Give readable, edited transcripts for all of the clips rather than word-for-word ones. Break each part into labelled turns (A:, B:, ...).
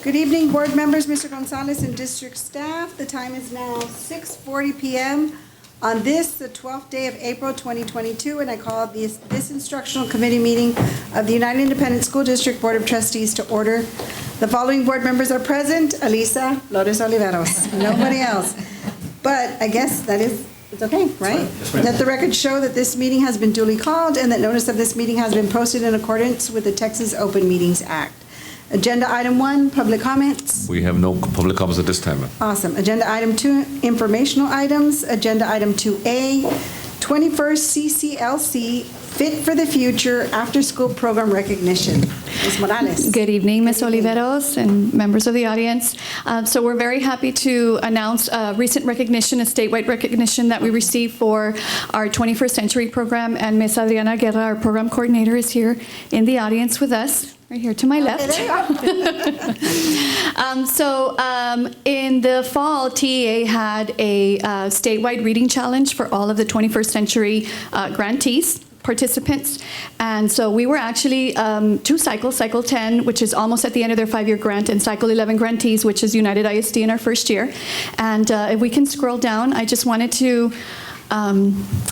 A: Good evening, board members, Mr. Gonzalez and district staff. The time is now 6:40 p.m. on this, the 12th day of April 2022, and I call this instructional committee meeting of the United Independent School District Board of Trustees to order. The following board members are present: Alisa Flores Oliveros, nobody else. But I guess it's okay, right? Let the record show that this meeting has been duly called and that notice of this meeting has been posted in accordance with the Texas Open Meetings Act. Agenda item 1, public comments.
B: We have no public comments at this time, ma'am.
A: Awesome. Agenda item 2, informational items. Agenda item 2A, 21st CCLC Fit for the Future After School Program Recognition. Ms. Morales.
C: Good evening, Ms. Oliveros and members of the audience. So we're very happy to announce a recent recognition, a statewide recognition that we received for our 21st Century program, and Ms. Adriana Guerra, our program coordinator, is here in the audience with us. Right here to my left.
A: Okay, there you are.
C: In the fall, TEA had a statewide reading challenge for all of the 21st Century grantees, participants. And so we were actually 2 cycles, cycle 10, which is almost at the end of their 5-year grant, and cycle 11 grantees, which is United ISD in our first year. And if we can scroll down, I just wanted to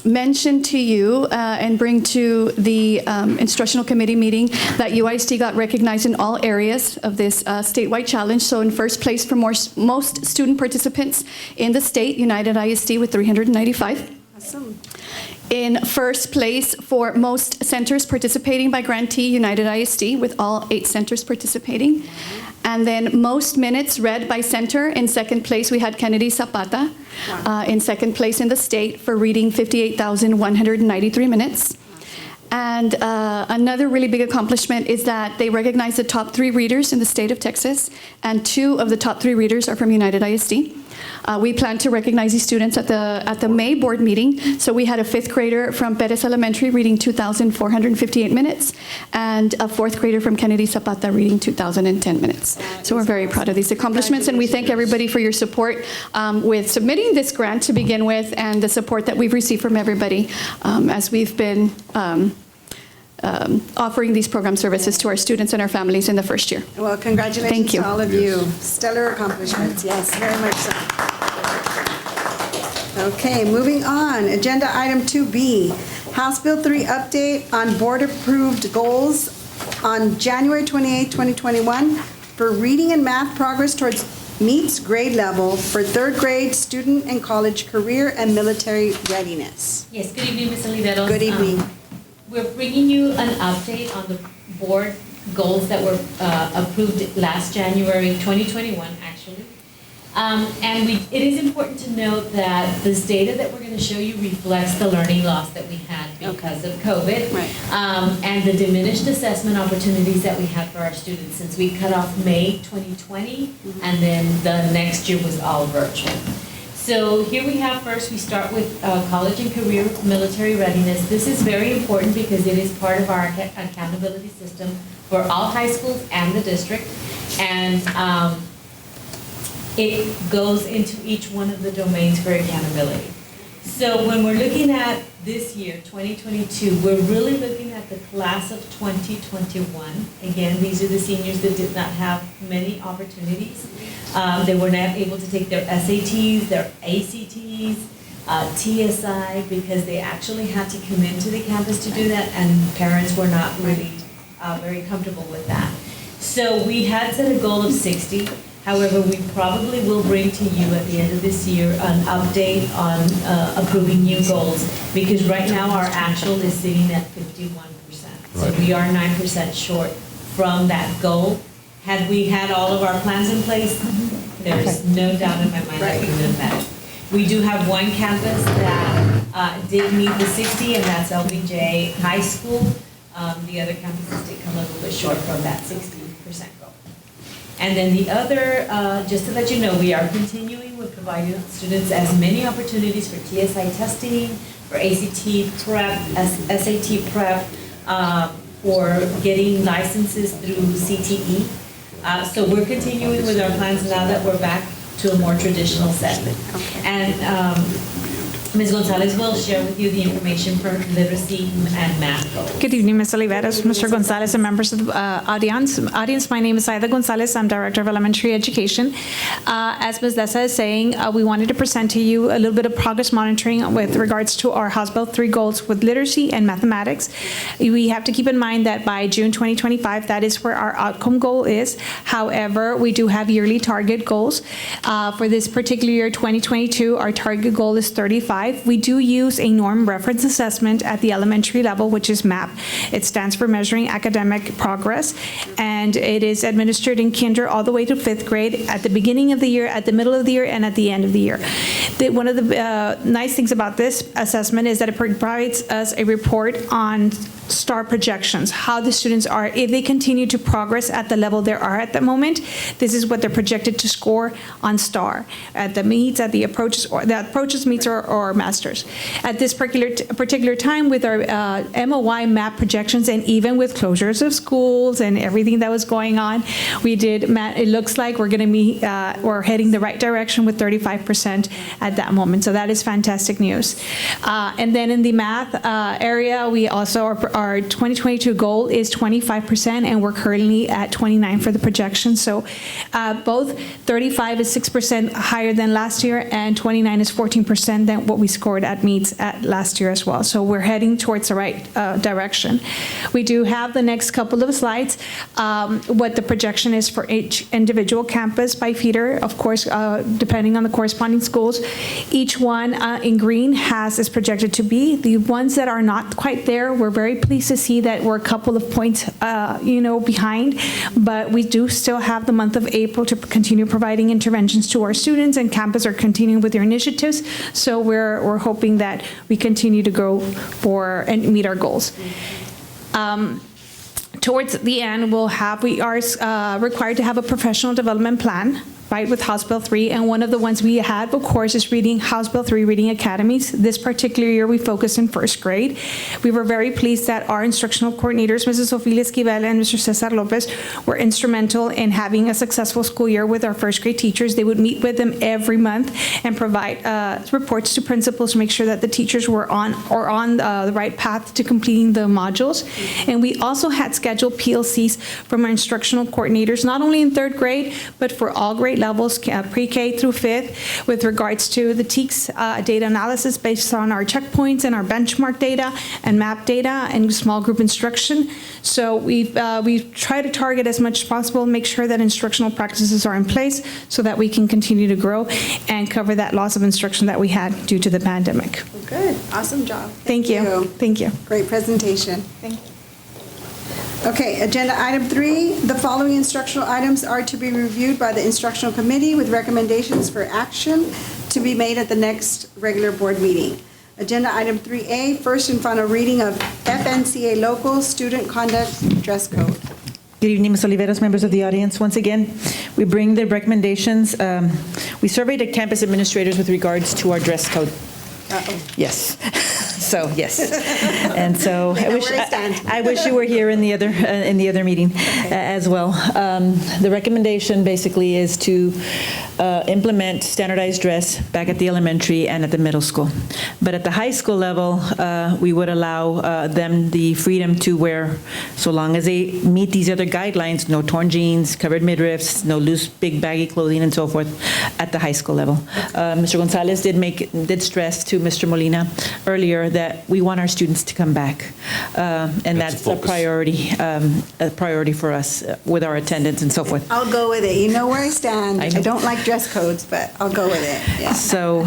C: mention to you and bring to the instructional committee meeting that UISD got recognized in all areas of this statewide challenge. So in first place for most student participants in the state, United ISD with 395.
A: Awesome.
C: In first place for most centers participating by grantee, United ISD with all 8 centers participating. And then most minutes read by center, in second place we had Kennedy Zapata. In second place in the state for reading 58,193 minutes. And another really big accomplishment is that they recognize the top 3 readers in the state of Texas, and 2 of the top 3 readers are from United ISD. We plan to recognize these students at the May board meeting. So we had a 5th grader from Perez Elementary reading 2,458 minutes, and a 4th grader from Kennedy Zapata reading 2,010 minutes. So we're very proud of these accomplishments, and we thank everybody for your support with submitting this grant to begin with, and the support that we've received from everybody as we've been offering these program services to our students and our families in the first year.
A: Well, congratulations
C: Thank you.
A: to all of you. Stellar accomplishments. Yes, very much so. Okay, moving on. Agenda item 2B, House Bill 3 update on board-approved goals on January 28, 2021 for reading and math progress towards meets grade level for 3rd grade student and college career and military readiness.
D: Yes, good evening, Ms. Oliveros.
A: Good evening.
D: We're bringing you an update on the board goals that were approved last January 2021, actually. And it is important to note that this data that we're going to show you reflects the learning loss that we had because of COVID,
A: Right.
D: And the diminished assessment opportunities that we had for our students since we cut off May 2020, and then the next year was all virtual. So here we have first, we start with college and career military readiness. This is very important because it is part of our accountability system for all high schools and the district. And it goes into each one of the domains for accountability. So when we're looking at this year, 2022, we're really looking at the class of 2021. Again, these are the seniors that did not have many opportunities. They were not able to take their SATs, their ACTs, TSI, because they actually had to come into the campus to do that, and parents were not really very comfortable with that. So we had set a goal of 60. However, we probably will bring to you at the end of this year an update on approving new goals, because right now our actual is sitting at 51%. So we are 9% short from that goal. Had we had all of our plans in place, there's no doubt in my mind that we would have met it. We do have one campus that did meet the 60, and that's LBJ High School. The other campuses did come a little bit short from that 60% goal. And then the other, just to let you know, we are continuing with providing students as many opportunities for TSI testing, for ACT prep, SAT prep, for getting licenses through CTE. So we're continuing with our plans now that we're back to a more traditional setting. And Ms. Gonzalez will share with you the information for literacy and math goals.
E: Good evening, Ms. Oliveros, Mr. Gonzalez, and members of the audience. My name is Aida Gonzalez. I'm Director of Elementary Education. As Ms. Dessa is saying, we wanted to present to you a little bit of progress monitoring with regards to our House Bill 3 goals with literacy and mathematics. We have to keep in mind that by June 2025, that is where our outcome goal is. However, we do have yearly target goals. For this particular year, 2022, our target goal is 35. We do use a norm reference assessment at the elementary level, which is MAP. It stands for Measuring Academic Progress, and it is administered in kinder all the way to 5th grade at the beginning of the year, at the middle of the year, and at the end of the year. One of the nice things about this assessment is that it provides us a report on STAR projections, how the students are, if they continue to progress at the level they are at the moment. This is what they're projected to score on STAR at the meets, at the approaches, or the approaches, meets, or masters. At this particular time, with our MOI MAP projections, and even with closures of schools and everything that was going on, we did. It looks like we're going to be we're heading the right direction with 35% at that moment. So that is fantastic news. And then in the math area, we also our 2022 goal is 25%, and we're currently at 29 for the projection. So both 35 is 6% higher than last year, and 29 is 14% than what we scored at meets at last year as well. So we're heading towards the right direction. We do have the next couple of slides, what the projection is for each individual campus by feeder, of course, depending on the corresponding schools. Each one in green is projected to be. The ones that are not quite there, we're very pleased to see that we're a couple of points, behind, but we do still have the month of April to continue providing interventions to our students, and campus are continuing with their initiatives. So we're hoping that we continue to grow and meet our goals. Towards the end, we are required to have a professional development plan, right, with House Bill 3, and one of the ones we had, of course, is House Bill 3 Reading Academies. This particular year, we focused in 1st grade. We were very pleased that our instructional coordinators, Mrs. Ofelia Esquivel and Mr. Cesar Lopez, were instrumental in having a successful school year with our 1st grade teachers. They would meet with them every month and provide reports to principals to make sure that the teachers were on the right path to completing the modules. And we also had scheduled PLCs from our instructional coordinators, not only in 3rd grade, but for all grade levels, pre-K through 5th, with regards to the TEKS data analysis based on our checkpoints and our benchmark data and MAP data and small group instruction. So we try to target as much as possible, make sure that instructional practices are in place so that we can continue to grow and cover that loss of instruction that we had due to the pandemic.
A: Good, awesome job.
E: Thank you. Thank you.
A: Great presentation.
E: Thank you.
A: Okay, agenda item 3, the following instructional items are to be reviewed by the instructional committee with recommendations for action to be made at the next regular board meeting. Agenda item 3A, first and final reading of FNCA local student conduct dress code.
F: Good evening, Ms. Oliveros, members of the audience. Once again, we bring the recommendations. We surveyed the campus administrators with regards to our dress code.
A: Uh-oh.
F: Yes. So, yes. And so I wish you were here in the other meeting as well. The recommendation basically is to implement standardized dress back at the elementary and at the middle school. But at the high school level, we would allow them the freedom to wear, so long as they meet these other guidelines, no torn jeans, covered midriffs, no loose, big, baggy clothing, and so forth, at the high school level. Mr. Gonzalez did stress to Mr. Molina earlier that we want our students to come back, and that's a priority for us with our attendance and so forth.
A: I'll go with it. You know where I stand. I don't like dress codes, but I'll go with it. Yeah.
F: So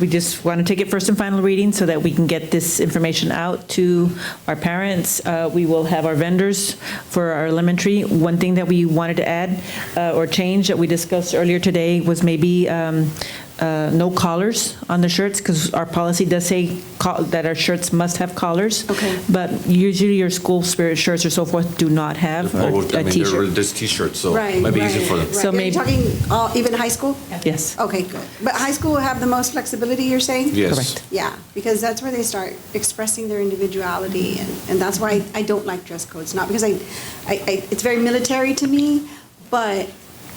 F: we just want to take it first and final reading so that we can get this information out to our parents. We will have our vendors for our elementary. One thing that we wanted to add or change that we discussed earlier today was maybe no collars on the shirts, because our policy does say that our shirts must have collars.
A: Okay.
F: But usually your school spirit shirts or so forth do not have a t-shirt.
B: They're just t-shirts, so
A: Right,
B: it might be
A: right,
B: easier for them.
A: right.
F: So
A: Are
F: maybe-
A: you talking even high school?
F: Yes.
A: Okay, good. But high school will have the most flexibility, you're saying?
B: Yes.
F: Correct.
A: Yeah, because that's where they start expressing their individuality, and that's why I don't like dress codes. Not because it's very military to me, but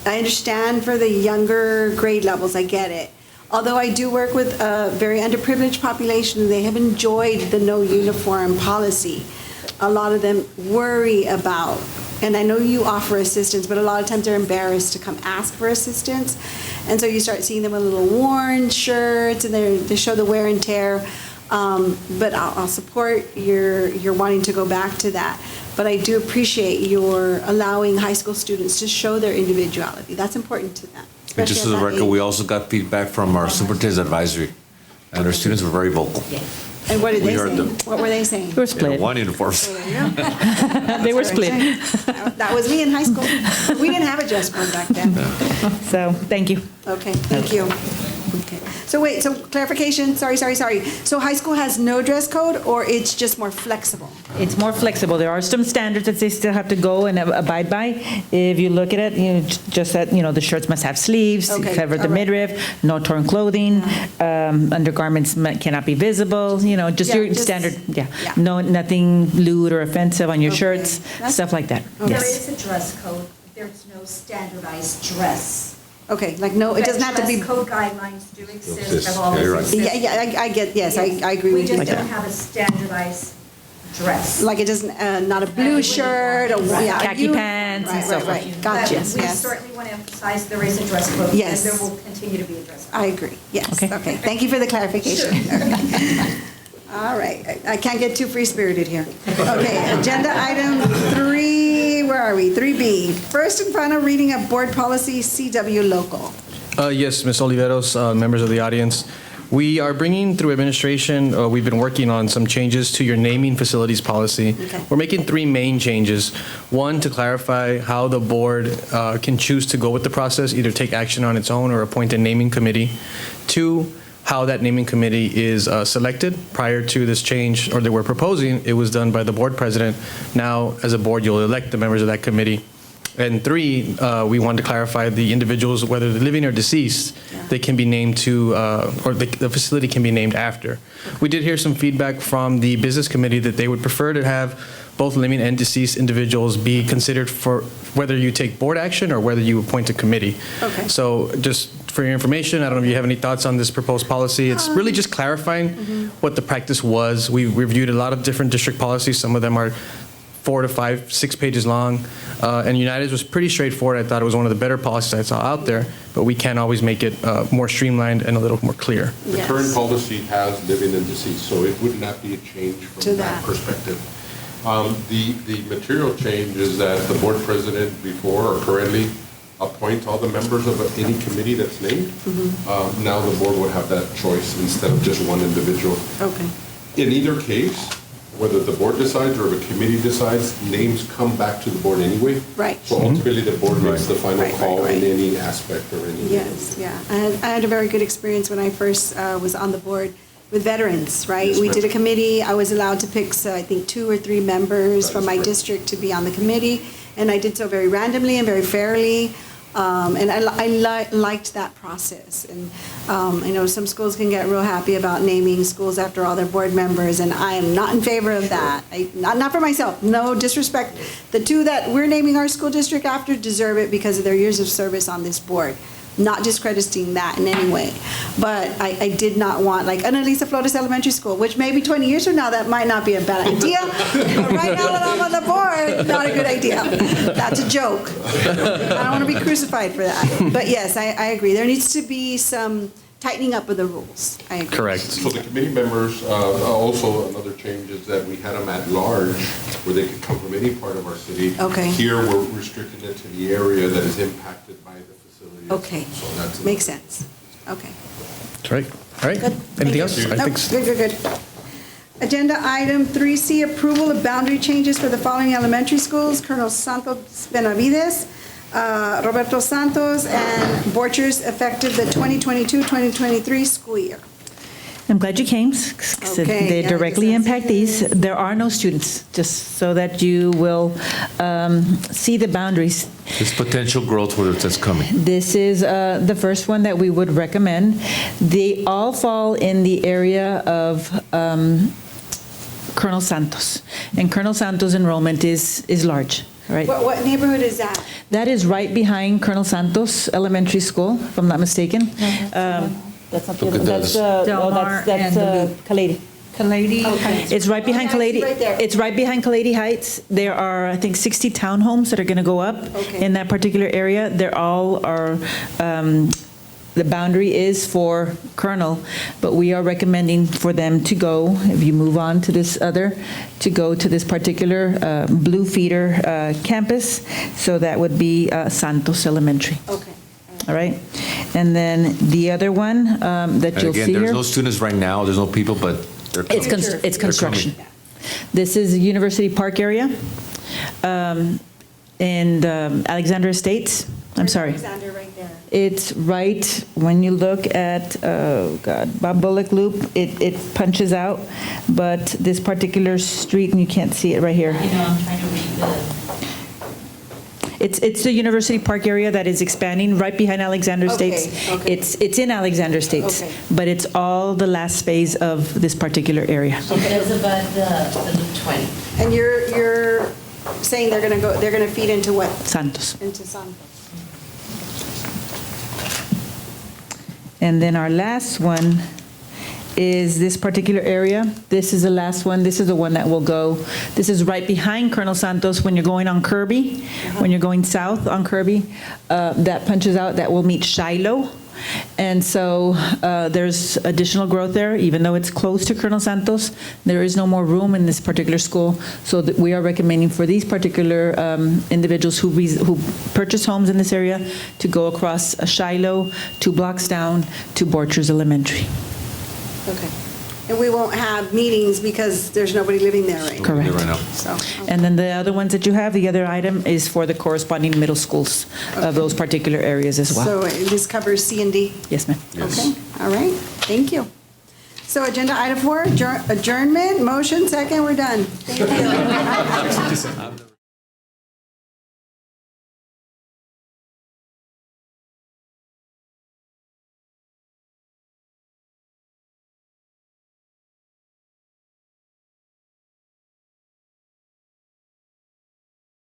A: I understand for the younger grade levels, I get it. Although I do work with a very underprivileged population, they have enjoyed the no uniform policy. A lot of them worry about, and I know you offer assistance, but a lot of times they're embarrassed to come ask for assistance. And so you start seeing them with little worn shirts, and they show the wear and tear. But I'll support your wanting to go back to that. But I do appreciate your allowing high school students to show their individuality. That's important to them.
B: And just as a record, we also got feedback from our superintendent's advisory, and our students were very vocal.
A: And what did
B: We
A: they
B: heard
A: say?
B: them.
A: What were they saying?
F: We're
B: They
F: split.
B: don't want uniforms.
F: They were split.
A: That was me in high school. We didn't have a dress code back then.
F: So, thank you.
A: Okay, thank you. Okay. So wait, so clarification, sorry. So high school has no dress code, or it's just more flexible?
F: It's more flexible. There are some standards that they still have to go and abide by. If you look at it, just that, the shirts must have sleeves,
A: Okay,
F: cover the
A: all right.
F: midriff, no torn clothing, undergarments cannot be visible, just
A: Yeah,
F: your
A: just-
F: standard,
A: yeah.
F: No, nothing lewd or offensive on your
A: Okay.
F: shirts,
A: That's-
F: stuff like that.
A: Okay.
G: There
F: Yes.
G: is a dress code, there's no standardized dress.
A: Okay, like no, it doesn't have to be,
G: Dress code guidelines do exist,
B: Exist.
G: have
B: Yeah,
G: always
B: you're right.
G: existed.
A: yeah, I get, yes, I agree with you.
G: We just don't have a standardized dress.
A: Like it doesn't, not a blue shirt, or, yeah.
F: Khaki
A: you-
F: pants and
A: right,
F: so
A: right,
F: forth.
A: right. Gotcha,
G: But we
A: yes.
G: certainly want to emphasize there is a dress code.
A: Yes.
G: And there will continue to be a dress code.
A: I agree, yes.
F: Okay.
A: Okay, thank you for the clarification. All right, I can't get too free-spirited here. Okay, agenda item 3, where are we? 3B, first and final reading of board policy CW local.
H: Yes, Ms. Oliveros, members of the audience. We are bringing through administration, we've been working on some changes to your naming facilities policy.
A: Okay.
H: We're making 3 main changes. One, to clarify how the board can choose to go with the process, either take action on its own or appoint a naming committee. 2, how that naming committee is selected. Prior to this change, or that we're proposing, it was done by the board president. Now, as a board, you'll elect the members of that committee. And 3, we wanted to clarify the individuals, whether they're living or deceased, they can be named to, or the facility can be named after. We did hear some feedback from the business committee that they would prefer to have both living and deceased individuals be considered for whether you take board action or whether you appoint a committee.
A: Okay.
H: So just for your information, I don't know if you have any thoughts on this proposed policy. It's really just clarifying what the practice was. We reviewed a lot of different district policies. Some of them are 4 to 5, 6 pages long. And United's was pretty straightforward. I thought it was one of the better policies I saw out there, but we can always make it more streamlined and a little more clear.
I: The
A: Yes.
I: current policy has living and deceased, so it would not be a change
A: To
I: from
A: that.
I: that perspective. The material change is that the board president before or currently appoints all the members of any committee that's named. Now the board would have that choice instead of just one individual.
A: Okay,
I: In either case, whether the board decides or the committee decides, names come back to the board anyway.
A: Right.
I: So ultimately, the board makes the final
A: Right, right,
I: call in
A: right.
I: any aspect or any.
A: yes, yeah. I had a very good experience when I first was on the board with veterans, right?
I: Yes,
A: We
I: ma'am.
A: did a committee, I was allowed to pick, I think, 2 or 3 members
I: That
A: from
I: is
A: my
I: correct.
A: district to be on the committee, and I did so very randomly and very fairly. And I liked that process. And I know some schools can get real happy about naming schools after all their board members, and I am not in favor of that. Not for myself, no disrespect. The 2 that we're naming our school district after deserve it because of their years of service on this board. Not discrediting that in any way. But I did not want, like, Annalisa Flores Elementary School, which maybe 20 years from now, that might not be a bad idea. But right now that I'm on the board, not a good idea. That's a joke. I don't want to be crucified for that. But yes, I agree. There needs to be some tightening up of the rules. I agree.
H: Correct.
I: So the committee members, also another change is that we had them at large, where they could come from any part of our city.
A: Okay.
I: Here, we're restricting it to the area that is impacted by the facility.
A: Okay.
I: So that's.
A: Makes sense. Okay.
H: That's right. All right.
A: Good.
H: Anything else?
A: Thank you.
H: I
A: Nope,
H: think
A: good. Agenda item 3C, approval of boundary changes for the following elementary schools: Colonel Santos Benavides, Roberto Santos, and Borchers, effective the 2022-2023 school year.
F: I'm glad you came, 'cause
A: Okay,
F: they
A: yeah,
F: directly
A: because
F: impact these. There are no students, just so that you will see the boundaries.
B: There's potential growth where it's coming.
F: This is the first one that we would recommend. They all fall in the area of Colonel Santos. And Colonel Santos' enrollment is large, right?
A: What neighborhood is that?
F: That is right behind Colonel Santos Elementary School, if I'm not mistaken. That's not the
B: Okay,
F: other, that's,
B: that's-
F: oh,
G: Del Mar
F: that's
G: and the
F: Kaledi.
G: Kaledi.
F: It's right behind
A: Oh, yeah, I see
F: Kaledi.
A: right there.
F: It's right behind Kaledi Heights. There are, I think, 60 townhomes that are going to go up
A: Okay.
F: in that particular area. They're all are, the boundary is for Colonel, but we are recommending for them to go, if you move on to this other, to go to this particular Blue Feeder campus. So that would be Santos Elementary.
A: Okay.
F: All right? And then the other one that
B: And
F: you'll
B: again,
F: see here.
B: there's no students right now, there's no people, but they're coming.
F: It's construction.
A: coming.
F: This is the University Park area, and Alexander Estates, I'm sorry.
A: Alexander right there.
F: It's right, when you look at, oh God, Bob Bullock Loop, it punches out, but this particular street, and you can't see it right here.
D: I know, I'm trying to read the.
F: It's the University Park area that is expanding right behind Alexander
A: Okay,
F: Estates.
A: okay.
F: It's in Alexander Estates,
A: Okay.
F: but it's all the last phase of this particular area.
D: So that's about the Loop 20.
A: And you're saying they're gonna feed into what?
F: Santos.
A: Into Santos.
F: And then our last one is this particular area. This is the last one. This is the one that will go. This is right behind Colonel Santos when you're going on Kirby, when you're going south on Kirby. That punches out, that will meet Shiloh. And so there's additional growth there, even though it's close to Colonel Santos. There is no more room in this particular school. So that we are recommending for these particular individuals who purchase homes in this area to go across Shiloh, 2 blocks down to Borchers Elementary.
A: Okay. And we won't have meetings because there's nobody living there right now.
F: Correct.
B: Right now.
A: So,
F: And then the other ones that you have, the other item is for the corresponding middle schools of those particular areas as well.
A: so this covers C and D?
F: Yes, ma'am.
A: Okay, all right, thank you. So agenda item 4, adjournment, motion, second, we're done. Thank you.